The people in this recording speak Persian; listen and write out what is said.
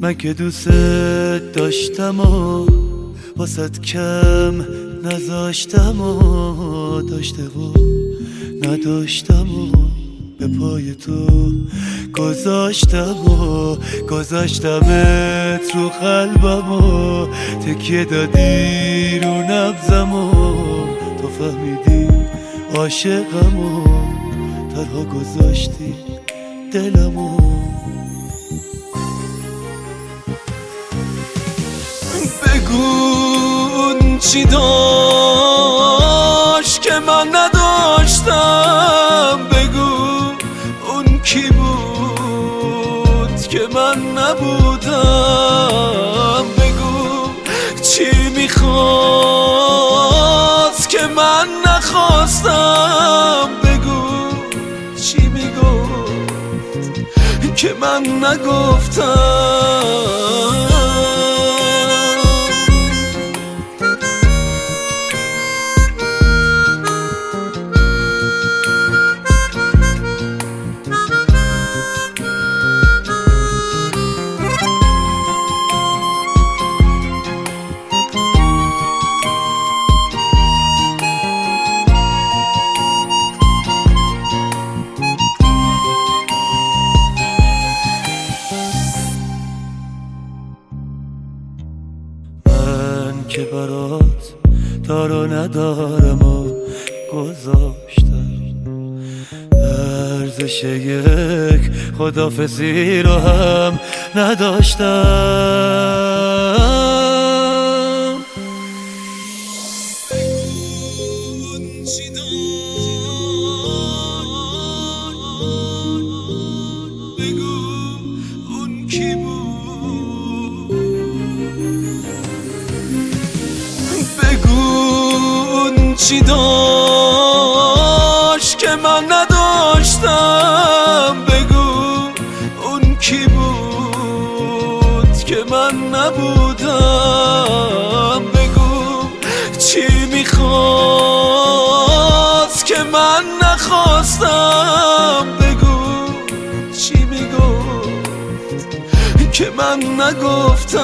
من که دوست داشتم و واسط کم نذاشتم و داشته و نداشتم و به پای تو گذاشتمت رو قلبم و تکیه دادی رو نبزم و تو فهمیدی عاشقم و تنها گذاشتی دلمو. بگو اون چی داشت که من نداشتم، بگو اون کی بود که من نبودم، بگو چی میخواست که من نخواستم، بگو چی میگفت که من نگفتم. که برات دار ندارم و گذاشتم، ارزش یک خداحافظی رو هم نداشتم. بگو اون کی بود، چی داشت که من نداشتم، بگو اون کی بود که من نبودم، بگو چی میخواست که من نخواستم، بگو چی میگفت که من نگفتم.